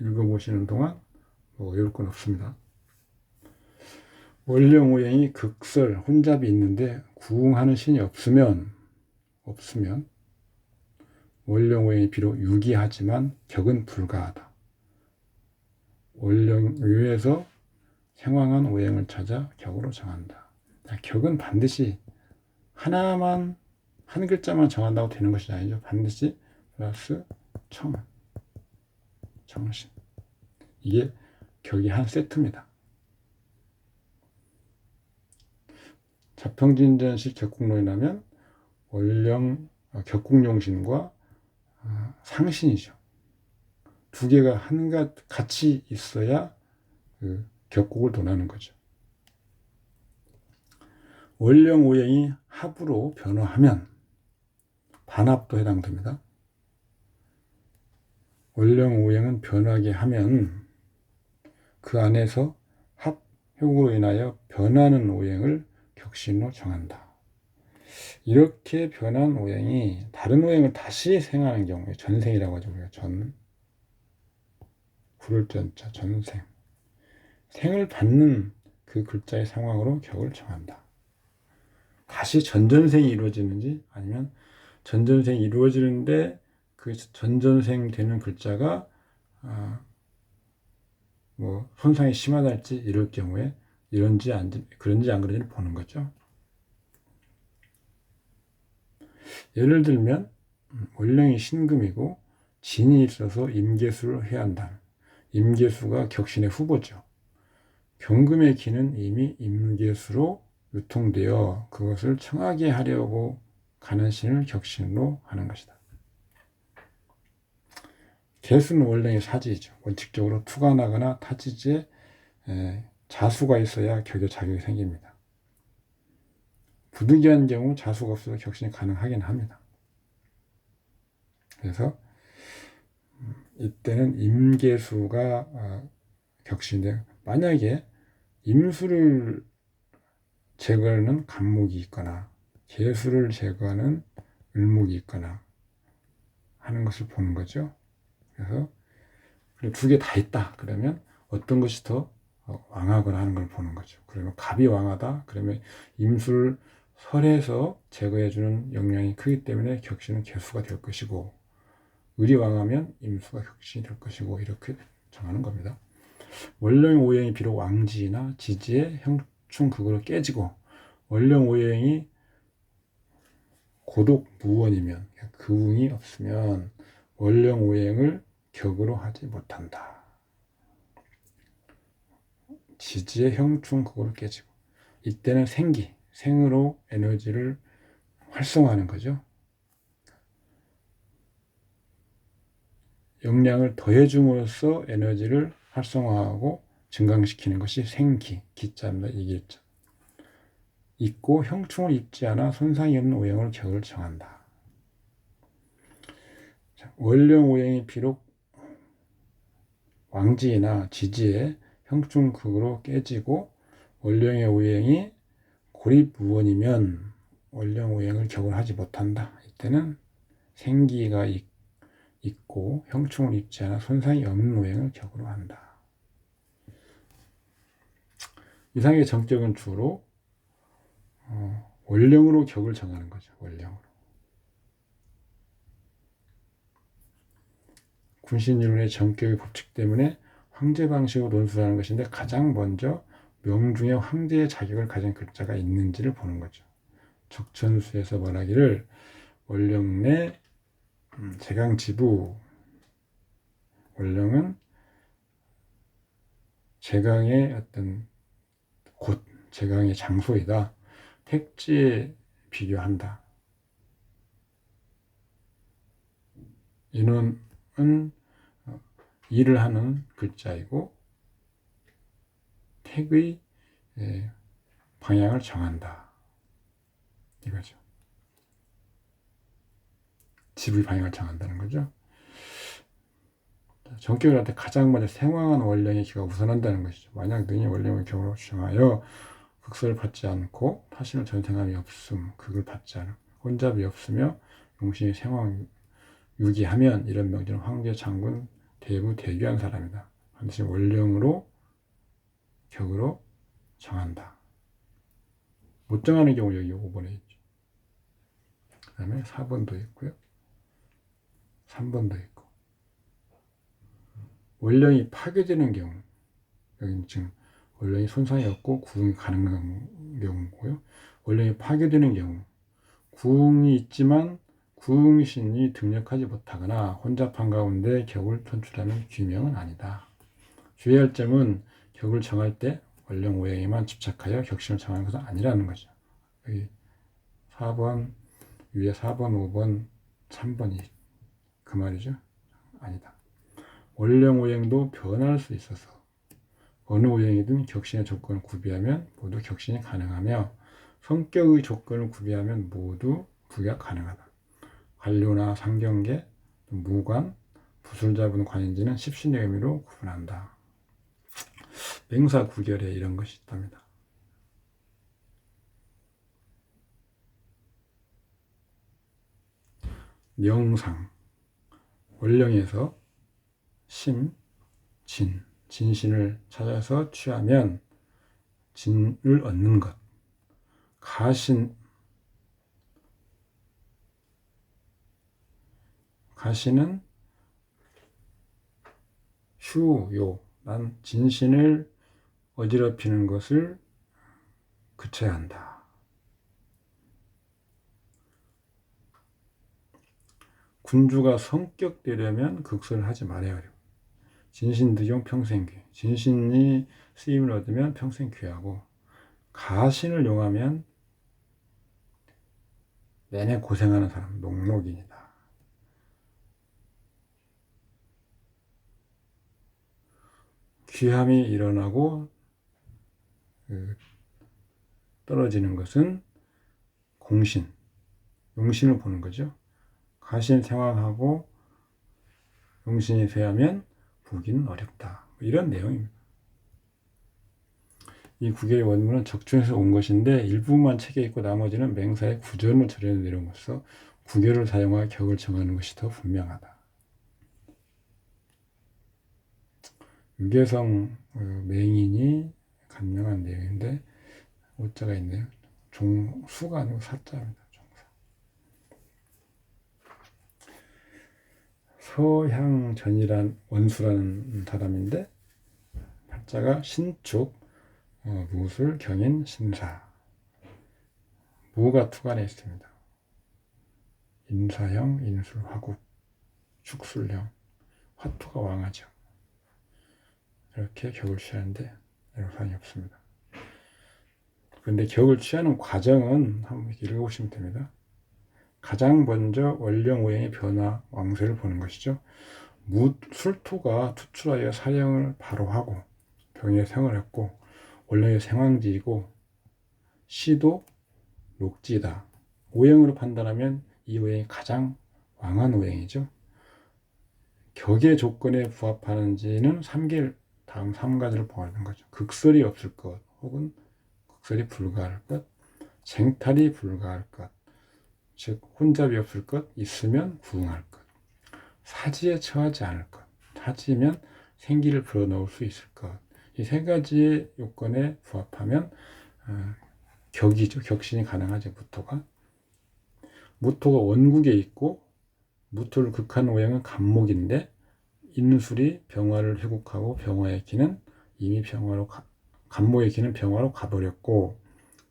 읽어보시는 동안 뭐 어려울 건 없습니다. 원령오행이 극설, 혼잡이 있는데 구응하는 신이 없으면 원령오행이 비록 유기하지만 격은 불가하다. 원령유에서 생황한 오행을 찾아 격으로 정한다. 격은 반드시 하나만 한 글자만 정한다고 되는 것이 아니죠. 반드시 플러스 정신. 이게 격이 한 세트입니다. 자평진전식 격국론이 나면 격국용신과 상신이죠. 두 개가 같이 있어야 그 격국을 논하는 거죠. 원령오행이 합으로 변화하면 반합도 해당됩니다. 원령오행은 변하게 하면 그 안에서 합효으로 인하여 변하는 오행을 격신으로 정한다. 이렇게 변한 오행이 다른 오행을 다시 생하는 경우에 전생이라고 하죠. 우리가 구를 전자 전생. 생을 받는 그 글자의 상황으로 격을 정한다. 다시 전전생이 이루어지는지 아니면 전전생이 이루어지는데 그 전전생 되는 글자가 뭐 손상이 심하달지 이럴 경우에 그런지 안 그런지를 보는 거죠. 예를 들면 원령이 신금이고 진이 있어서 임계수를 해야 한다. 임계수가 격신의 후보죠. 경금의 기는 이미 임계수로 유통되어 그것을 청하게 하려고 가는 신을 격신으로 하는 것이다. 개수는 원령의 사지이죠. 원칙적으로 투가 나거나 타지지에 자수가 있어야 격의 자격이 생깁니다. 부득이한 경우 자수가 없어도 격신이 가능하긴 합니다. 그래서 이때는 임계수가 격신인데 만약에 임수를 제거하는 간목이 있거나 계수를 제거하는 을목이 있거나 하는 것을 보는 거죠. 그래서 두 개 다 있다. 그러면 어떤 것이 더 왕하거나 하는 걸 보는 거죠. 그러면 갑이 왕하다. 그러면 임수를 설해서 제거해주는 역량이 크기 때문에 격신은 개수가 될 것이고 을이 왕하면 임수가 격신이 될 것이고 이렇게 정하는 겁니다. 원령 오행이 비록 왕지나 지지의 형충극으로 깨지고 원령 오행이 고독 무원이면 그웅이 없으면 원령 오행을 격으로 하지 못한다. 지지의 형충극으로 깨지고 이때는 생으로 에너지를 활성화하는 거죠. 역량을 더해줌으로써 에너지를 활성화하고 증강시키는 것이 기자입니다. 이기자. 있고 형충을 입지 않아 손상이 없는 오행을 격을 정한다. 원령 오행이 비록 왕지나 지지의 형충극으로 깨지고 원령의 오행이 고립무원이면 원령 오행을 격을 하지 못한다. 이때는 생기가 있고 형충을 입지 않아 손상이 없는 오행을 격으로 한다. 이상의 정격은 주로 원령으로 격을 정하는 거죠. 원령으로. 군신이론의 정격의 법칙 때문에 황제 방식으로 논술하는 것인데 가장 먼저 명중에 황제의 자격을 가진 글자가 있는지를 보는 거죠. 적천수에서 말하기를 원령 내 제강지부 원령은 제강의 어떤 곳, 제강의 장소이다. 택지에 비교한다. 인원은 일을 하는 글자이고 택의 방향을 정한다. 이거죠. 집의 방향을 정한다는 거죠. 전격을 할 때 가장 먼저 생황한 원령의 기가 우선한다는 것이죠. 만약 능히 원령의 경우로 주장하여 극설을 받지 않고 타신을 전생함이 없음, 극을 받지 않음, 혼잡이 없으며 용신이 생황 유기하면 이런 명제는 황제, 장군, 대부, 대귀한 사람이다. 반드시 원령으로 격으로 정한다. 못 정하는 경우 여기 5번에 있죠. 그 다음에 4번도 있고요. 3번도 있고. 원령이 파괴되는 경우, 여기는 지금 원령이 손상이 없고 구흥이 가능한 경우고요. 원령이 파괴되는 경우, 구흥이 있지만 구흥신이 등력하지 못하거나 혼잡한 가운데 격을 선출하는 규명은 아니다. 주의할 점은 격을 정할 때 원령 오행에만 집착하여 격신을 정하는 것은 아니라는 거죠. 여기 4번, 위에 4번, 5번, 3번이 그 말이죠. 아니다. 원령 오행도 변할 수 있어서 어느 오행이든 격신의 조건을 구비하면 모두 격신이 가능하며 성격의 조건을 구비하면 모두 부가 가능하다. 관료나 상경계, 무관, 부술자분 관인지는 십신의 의미로 구분한다. 맹사 구결에 이런 것이 있답니다. 명상, 원령에서 심, 진, 진신을 찾아서 취하면 진을 얻는 것. 가신은 휴요, 난 진신을 어지럽히는 것을 그쳐야 한다. 군주가 성격되려면 극설을 하지 말아야 해요. 진신득용 평생귀. 진신이 쓰임을 얻으면 평생 귀하고, 가신을 용하면 내내 고생하는 사람, 녹록인이다. 귀함이 일어나고 떨어지는 것은 공신, 용신을 보는 거죠. 가신 생황하고 용신이 쇠하면 부기는 어렵다. 이런 내용입니다. 이 구결의 원문은 적중에서 온 것인데 일부만 책에 있고 나머지는 맹사의 구전을 처리하는 내용으로서 구결을 사용하여 격을 정하는 것이 더 분명하다. 유계성 맹인이 간명한 내용인데 오자가 있네요. 종수가 아니고 사자입니다. 종사. 서향전이란 원수라는 사람인데 팔자가 신축, 무술, 경인, 신사. 무가 투간에 있습니다. 인사형, 인술, 화국, 축술형, 화투가 왕하죠. 이렇게 격을 취하는데 애로사항이 없습니다. 그런데 격을 취하는 과정은 한번 읽어보시면 됩니다. 가장 먼저 원령 오행의 변화, 왕세를 보는 것이죠. 술토가 투출하여 사령을 바로 하고 병에 생을 했고 원령의 생황지이고 시도 녹지다. 오행으로 판단하면 이 오행이 가장 왕한 오행이죠. 격의 조건에 부합하는지는 다음 3가지를 보아하는 거죠. 극설이 없을 것, 혹은 극설이 불가할 것, 쟁탈이 불가할 것, 즉 혼잡이 없을 것, 있으면 구응할 것, 사지에 처하지 않을 것, 사지면 생기를 불어넣을 수 있을 것. 이 3가지의 요건에 부합하면 격이죠. 격신이 가능하죠. 무토가 원국에 있고 무토를 극한 오행은 간목인데 인술이 병화를 회복하고 병화의 기는 이미 간목의 기는 병화로 가버렸고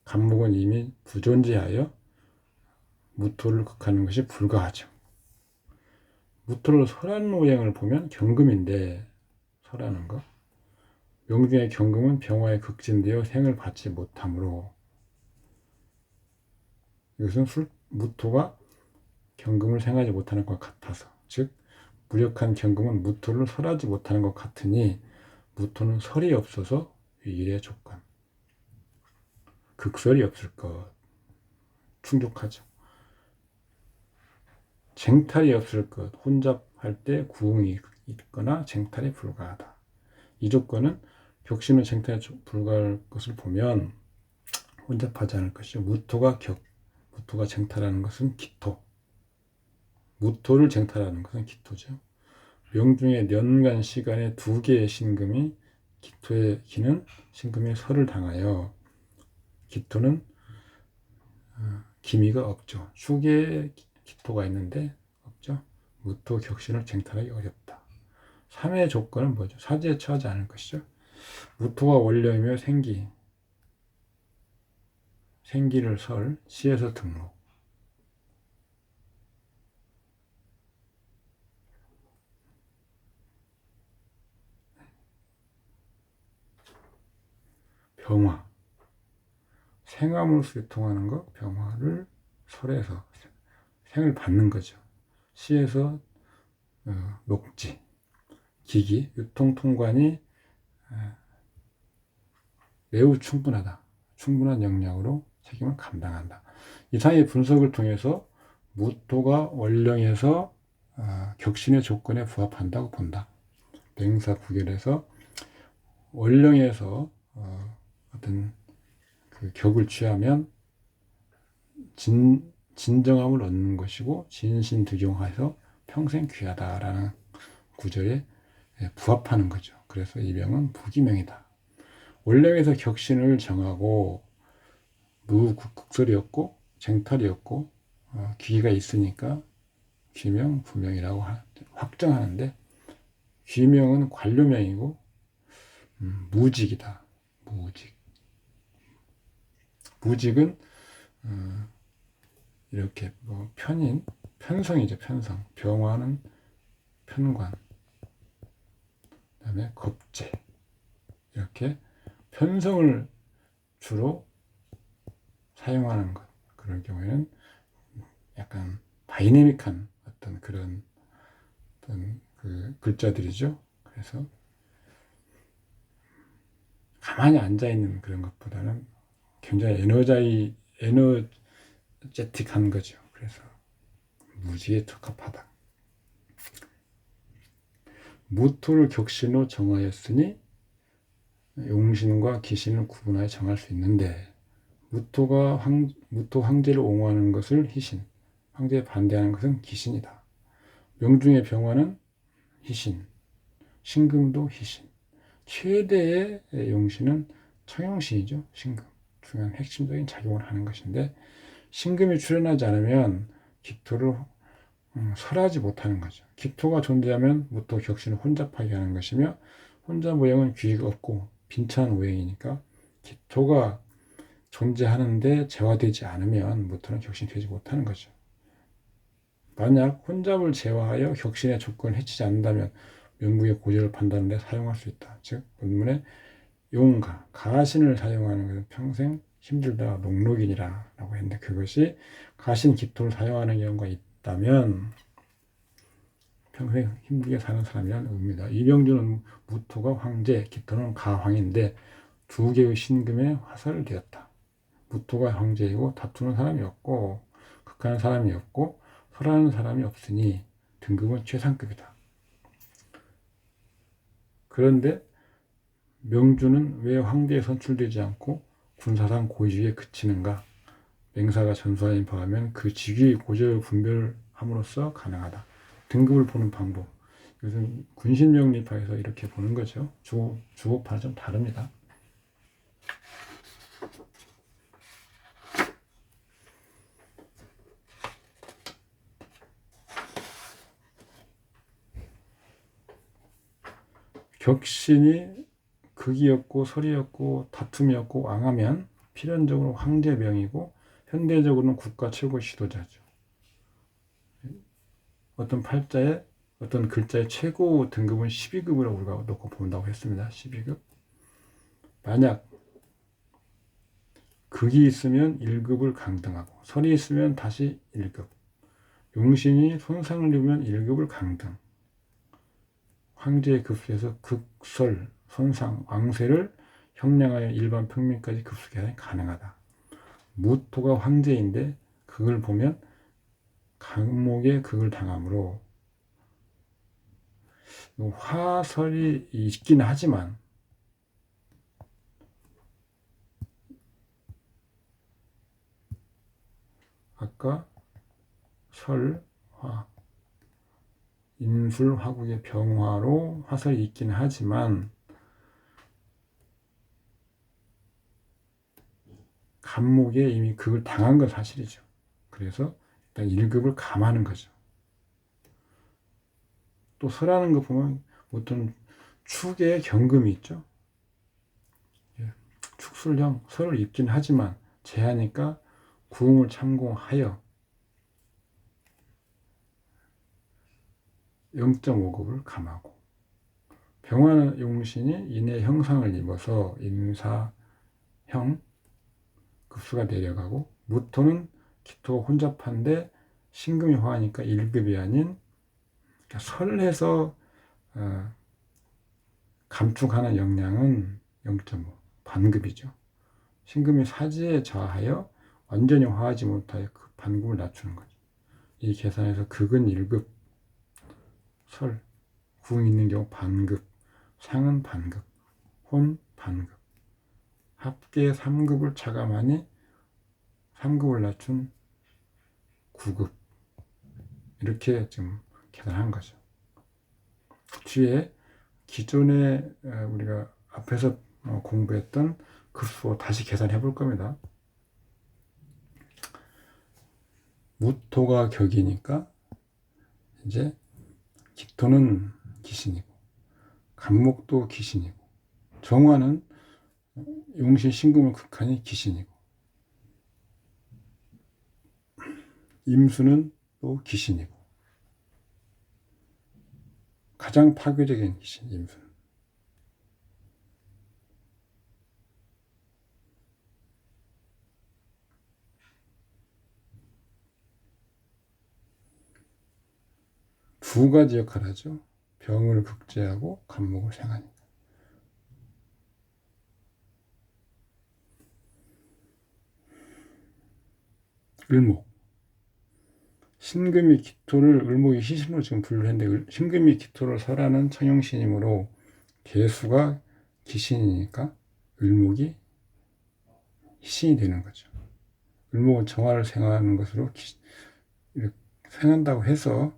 간목은 이미 부존재하여 무토를 극하는 것이 불가하죠. 무토를 설하는 오행을 보면 경금인데 설하는 것. 명중의 경금은 병화에 극진되어 생을 받지 못하므로 이것은 무토가 경금을 생하지 못하는 것 같아서, 즉 무력한 경금은 무토를 설하지 못하는 것 같으니 무토는 설이 없어서 위일의 조건. 극설이 없을 것. 충족하죠. 쟁탈이 없을 것. 혼잡할 때 구응이 있거나 쟁탈에 불과하다. 이 조건은 격신은 쟁탈에 불과할 것을 보면 혼잡하지 않을 것이죠. 무토가 쟁탈하는 것은 기토. 무토를 쟁탈하는 것은 기토죠. 명중의 년간 시간에 2개의 신금이 기토의 기는 신금의 설을 당하여 기토는 기미가 없죠. 수계에 기토가 있는데 없죠. 무토 격신을 쟁탈하기 어렵다. 3의 조건은 뭐죠? 사지에 처하지 않을 것이죠. 무토가 원령이며 생기를 설, 시에서 등록. 병화. 생화물수 유통하는 것, 병화를 설에서 생을 받는 거죠. 시에서 녹지, 기기, 유통 통관이 매우 충분한 역량으로 책임을 감당한다. 이상의 분석을 통해서 무토가 원령에서 격신의 조건에 부합한다고 본다. 맹사 구결에서 원령에서 어떤 그 격을 취하면 진정함을 얻는 것이고 진신득용해서 평생 귀하다라는 구절에 부합하는 거죠. 그래서 이 명은 부기명이다. 원령에서 격신을 정하고 무극설이었고 쟁탈이었고 귀가 있으니까 귀명, 부명이라고 확정하는데 귀명은 관료명이고 무직이다. 무직은 이렇게 편성이죠. 편성. 병화는 편관, 그다음에 겁재 이렇게 편성을 주로 사용하는 것. 그런 경우에는 약간 다이내믹한 어떤 그런 그 글자들이죠. 그래서 가만히 앉아 있는 그런 것보다는 굉장히 에너제틱한 거죠. 그래서 무지에 적합하다. 무토를 격신으로 정하였으니 용신과 기신을 구분하여 정할 수 있는데 무토 황제를 옹호하는 것을 희신, 황제에 반대하는 것은 기신이다. 명중의 병화는 희신, 신금도 희신. 최대의 용신은 청용신이죠. 신금. 중요한 핵심적인 작용을 하는 것인데 신금이 출현하지 않으면 기토를 설하지 못하는 거죠. 기토가 존재하면 무토 격신을 혼잡하게 하는 것이며 혼잡 오행은 귀가 없고 빈찬 오행이니까 기토가 존재하는데 재화되지 않으면 무토는 격신되지 못하는 거죠. 만약 혼잡을 제화하여 격신의 조건을 해치지 않는다면 명부의 고절을 판단하는 데 사용할 수 있다. 즉 본문에 용가, 가신을 사용하는 것은 평생 힘들다 녹록이니라 라고 했는데 그것이 가신 기토를 사용하는 경우가 있다면 평생 힘들게 사는 사람이란 의미다. 이병주는 무토가 황제, 기토는 가황인데 2개의 신금에 화설되었다. 무토가 황제이고 다투는 사람이 없고 극하는 사람이 없고 설하는 사람이 없으니 등급은 최상급이다. 그런데 명주는 왜 황제에 선출되지 않고 군사상 고위직에 그치는가? 맹사가 전수하인 바하면 그 직위 고절 분별함으로써 가능하다. 등급을 보는 방법. 이것은 군신명리파에서 이렇게 보는 거죠. 주호파는 좀 다릅니다. 격신이 극이었고 설이었고 다툼이었고 왕하면 필연적으로 황제명이고 현대적으로는 국가 최고 지도자죠. 어떤 팔자에 어떤 글자의 최고 등급은 12급으로 우리가 놓고 본다고 했습니다. 12급. 만약 극이 있으면 1급을 강등하고 설이 있으면 다시 1급. 용신이 손상을 입으면 1급을 강등. 황제의 급수에서 극설, 손상, 왕세를 형량하여 일반 평민까지 급수 계산이 가능하다. 무토가 황제인데 그걸 보면 강목에 극을 당함으로 화설이 있긴 하지만 아까 설, 화, 임술, 화국의 병화로 화설이 있긴 하지만 간목에 이미 극을 당한 건 사실이죠. 그래서 일단 1급을 감하는 거죠. 또 설하는 거 보면 어떤 축에 경금이 있죠. 축술형 설을 입긴 하지만 제하니까 구음을 참고하여 0.5급을 감하고 병화 용신이 인의 형상을 입어서 임사형 급수가 내려가고 무토는 기토 혼잡한데 신금이 화하니까 1급이 아닌 그러니까 설해서 감축하는 역량은 0.5 반급이죠. 신금이 사지에 저하여 완전히 화하지 못하여 그 반급을 낮추는 거죠. 이 계산에서 극은 1급, 설, 구응 있는 경우 반급, 상은 반급, 혼 반급, 합계 3급을 차감하니 3급을 낮춘 9급 이렇게 지금 계산한 거죠. 뒤에 기존에 우리가 앞에서 공부했던 급수 다시 계산해 볼 겁니다. 무토가 격이니까 이제 기토는 기신이고 간목도 기신이고 정화는 용신 신금을 극하니 기신이고 임수는 또 기신이고 가장 파괴적인 기신 임수는 두 가지 역할을 하죠. 병을 극제하고 간목을 생하니까. 을목 신금이 기토를 을목이 희신으로 지금 분류했는데 신금이 기토를 설하는 청용신이므로 개수가 기신이니까 을목이 희신이 되는 거죠. 을목은 정화를 생하는 것으로 생한다고 해서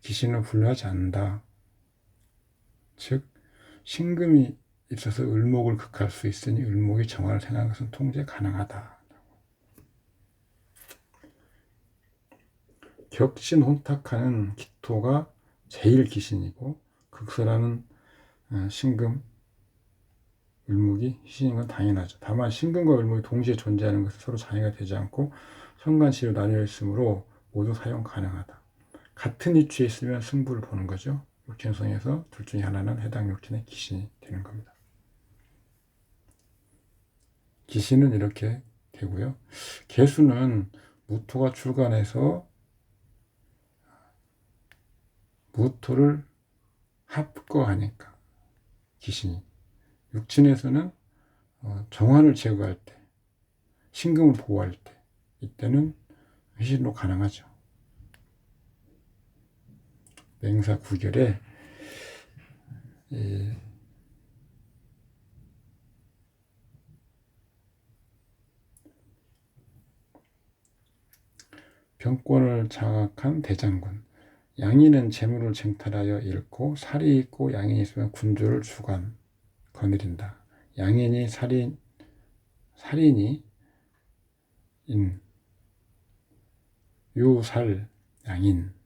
기신을 분류하지 않는다. 즉 신금이 있어서 을목을 극할 수 있으니 을목이 정화를 생하는 것은 통제 가능하다. 격신 혼탁하는 기토가 제일 기신이고 극설하는 신금, 을목이 희신인 건 당연하죠. 다만 신금과 을목이 동시에 존재하는 것은 서로 장애가 되지 않고 현관시로 나뉘어 있으므로 모두 사용 가능하다. 같은 위치에 있으면 승부를 보는 거죠. 육친성에서 둘 중에 하나는 해당 육친의 기신이 되는 겁니다. 기신은 이렇게 되고요. 개수는 무토가 출간해서 무토를 합거하니까 기신이 육친에서는 정화를 제거할 때 신금을 보호할 때 이때는 희신으로 가능하죠. 맹사 구결에 병권을 장악한 대장군 양인은 재물을 쟁탈하여 잃고 살이 있고 양인이 있으면 군주를 주관 거느린다. 양인이 살인이 유살 양인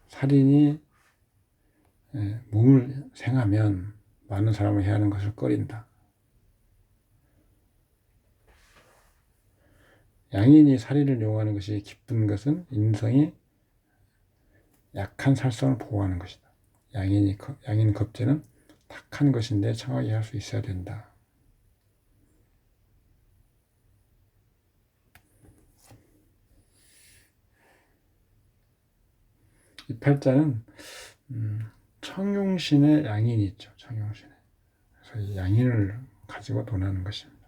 살인이 몸을 생하면 많은 사람을 해하는 것을 꺼린다. 양인이 살인을 용하는 것이 기쁜 것은 인성이 약한 살성을 보호하는 것이다. 양인 겁제는 탁한 것인데 청하게 할 수 있어야 된다. 이 팔자는 청용신의 양인이 있죠. 청용신에. 그래서 그래서 이 양인을 가지고 논하는 것입니다.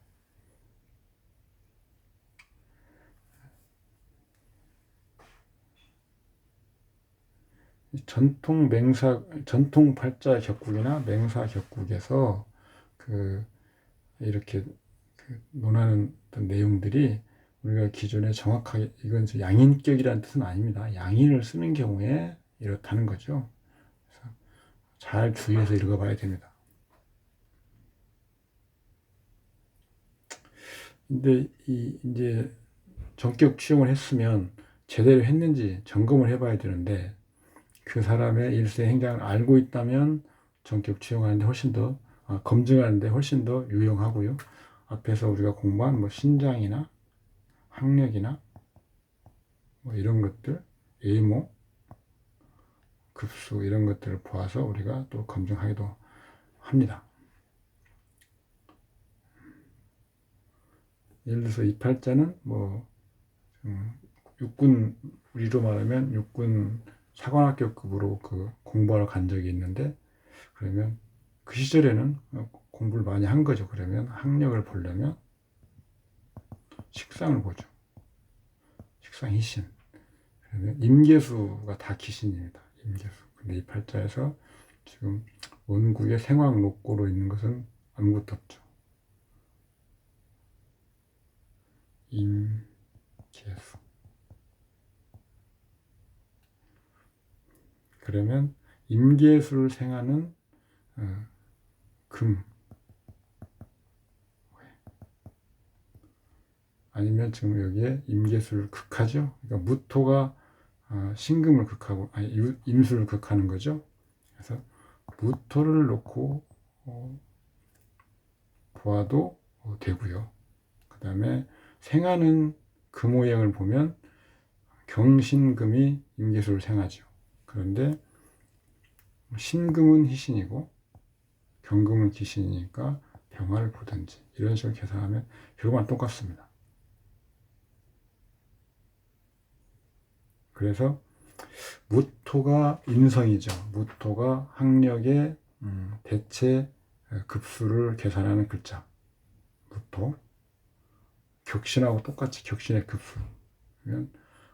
전통 팔자 격국이나 맹사 격국에서 이렇게 논하는 어떤 내용들이 우리가 기존에 정확하게 이건 양인격이라는 뜻은 아닙니다. 양인을 쓰는 경우에 이렇다는 거죠. 그래서 잘 주의해서 읽어봐야 됩니다. 근데 이제 전격 취용을 했으면 제대로 했는지 점검을 해봐야 되는데 그 사람의 일세 행장을 알고 있다면 전격 취용하는데 훨씬 더 검증하는데 훨씬 더 유용하고요. 앞에서 우리가 공부한 뭐 신장이나 학력이나 뭐 이런 것들, 외모, 급수 이런 것들을 보아서 우리가 또 검증하기도 합니다. 예를 들어서 이 팔자는 뭐 육군, 우리로 말하면 육군 사관학교급으로 공부하러 간 적이 있는데, 그러면 그 시절에는 공부를 많이 한 거죠. 그러면 학력을 보려면 식상을 보죠. 식상 희신. 그러면 임계수가 다 기신입니다. 임계수. 근데 이 팔자에서 지금 원국의 생황 녹고로 있는 것은 아무것도 없죠. 임계수. 그러면 임계수를 생하는 금, 아니면 지금 여기에 임계수를 극하죠. 그러니까 무토가 신금을 극하고, 임수를 극하는 거죠. 그래서 무토를 놓고 보아도 되고요. 그 다음에 생하는 금오행을 보면 경신금이 임계수를 생하죠. 그런데 신금은 희신이고 경금은 기신이니까 병화를 보든지 이런 식으로 계산하면 결과는 똑같습니다. 그래서 무토가 인성이죠. 무토가 학력의 대체 급수를 계산하는 글자. 무토. 격신하고 똑같이 격신의 급수. 그러면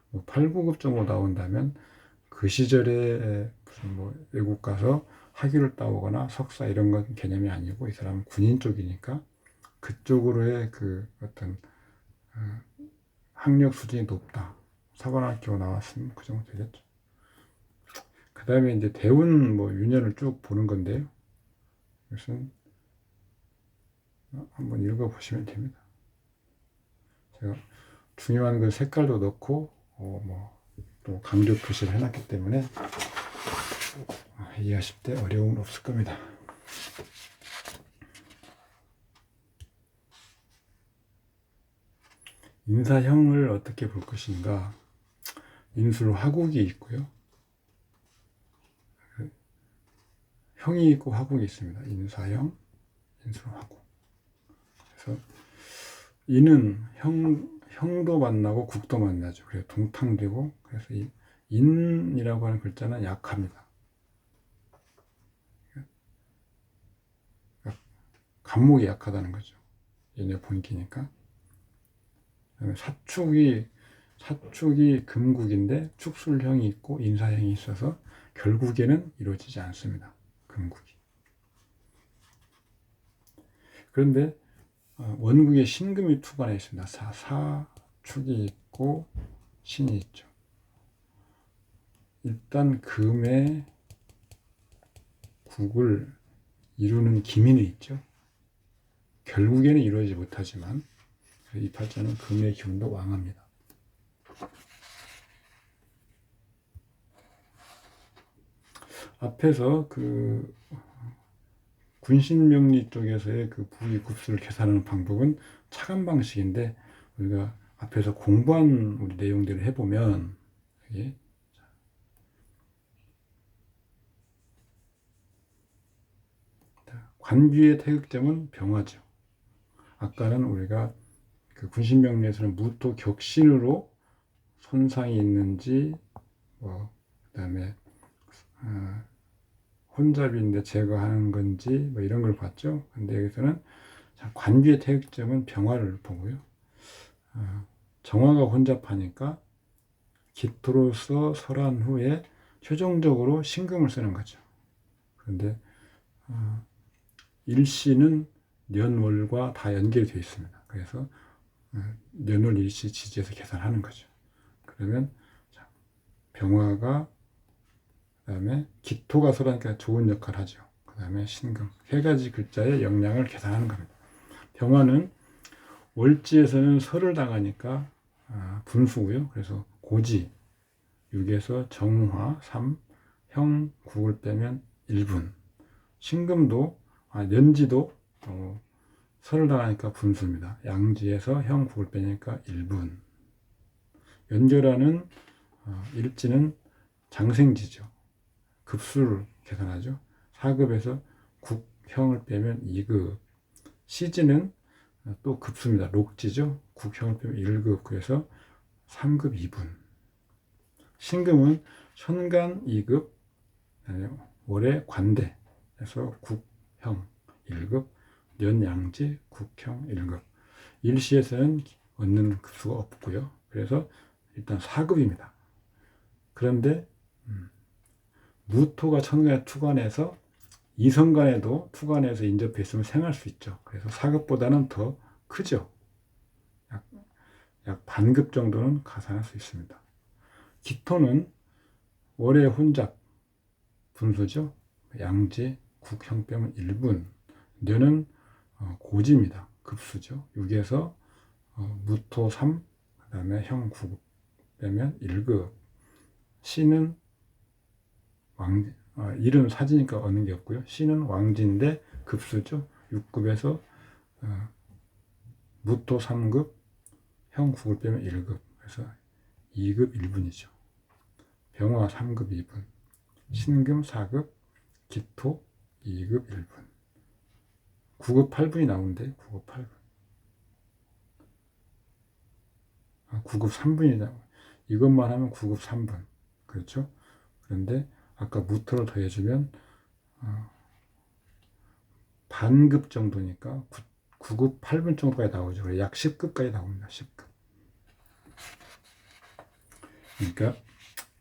뭐 8, 9급 정도 나온다면 그 시절에 무슨 뭐 외국 가서 학위를 따오거나 석사 이런 건 개념이 아니고 이 사람은 군인 쪽이니까 그쪽으로의 어떤 학력 수준이 높다. 사관학교 나왔으면 그 정도 되겠죠. 그 다음에 이제 대운 뭐 유년을 쭉 보는 건데요. 이것은 한번 읽어보시면 됩니다. 제가 중요한 그 색깔도 넣고 또 강조 표시를 해놨기 때문에 이해하실 때 어려움은 없을 겁니다. 인사형을 어떻게 볼 것인가? 인술 화국이 있고요. 형이 있고 화국이 있습니다. 인사형, 인술 화국. 그래서 인은 형도 만나고 국도 만나죠. 그래서 동탕되고, 그래서 이 인이라고 하는 글자는 약합니다. 그러니까 간목이 약하다는 거죠. 얘네 본기니까. 사축이 금국인데 축술형이 있고 인사형이 있어서 결국에는 이루어지지 않습니다. 금국이. 그런데 원국에 신금이 투관해 있습니다. 사축이 있고 신이 있죠. 일단 금의 국을 이루는 기민이 있죠. 결국에는 이루어지지 못하지만 이 팔자는 금의 기운도 왕합니다. 앞에서 군신명리 쪽에서의 부위 굽수를 계산하는 방법은 차감 방식인데 우리가 앞에서 공부한 우리 내용들을 해보면 관귀의 태극점은 병화죠. 아까는 우리가 군신명리에서는 무토 격신으로 손상이 있는지 그 다음에 혼잡인데 제거하는 건지 뭐 이런 걸 봤죠. 근데 여기서는 관계의 태극점은 병화를 보고요. 정화가 혼잡하니까 기토로서 설한 후에 최종적으로 신금을 쓰는 거죠. 그런데 일시는 년월과 다 연결이 되어 있습니다. 그래서 년월 일시 지지에서 계산하는 거죠. 그러면 병화가 그다음에 기토가 설하니까 좋은 역할을 하죠. 그다음에 신금 세 가지 글자의 영향을 계산하는 겁니다. 병화는 월지에서는 설을 당하니까 분수고요. 그래서 고지 6에서 정화 3, 형 9을 빼면 1분. 신금도 년지도 설을 당하니까 분수입니다. 양지에서 형 9을 빼니까 1분. 연결하는 일지는 장생지죠. 급수를 계산하죠. 4급에서 국형을 빼면 2급. 시지는 또 급수입니다. 록지죠. 국형을 빼면 1급. 그래서 3급 2분. 신금은 천간 2급, 월의 관대에서 국형 1급, 년양지 국형 1급. 일시에서는 얻는 급수가 없고요. 그래서 일단 4급입니다. 그런데 무토가 천간에 투관해서 이성간에도 투관해서 인접해 있으면 생할 수 있죠. 그래서 4급보다는 더 크죠. 약 반급 정도는 가산할 수 있습니다. 기토는 월의 혼잡 분수죠. 양지 국형 빼면 1분. 년은 고지입니다. 급수죠. 6에서 무토 3, 그 다음에 형 9 빼면 1급. 시는 일은 사지니까 얻는 게 없고요. 시는 왕지인데 급수죠. 6급에서 무토 3급, 형 9을 빼면 1급. 그래서 2급 1분이죠. 병화 3급 2분. 신금 4급, 기토 2급 1분. 9급 8분이 나오는데 9급 8분. 9급 3분이 나와요. 이것만 하면 9급 3분. 그렇죠? 그런데 아까 무토를 더해주면 반급 정도니까 9급 8분 정도까지 나오죠. 그래서 약 10급까지 나옵니다. 10급. 그러니까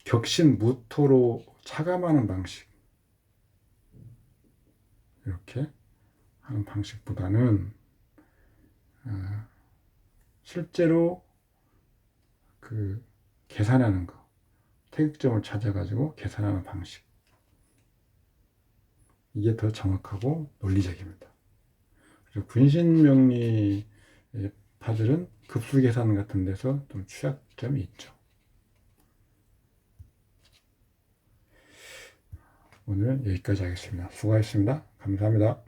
격신 무토로 차감하는 방식, 이렇게 하는 방식보다는 실제로 그 계산하는 거, 태극점을 찾아가지고 계산하는 방식, 이게 더 정확하고 논리적입니다. 그리고 군신명리 파들은 급수 계산 같은 데서 좀 취약점이 있죠. 오늘은 여기까지 하겠습니다. 수고하셨습니다. 감사합니다.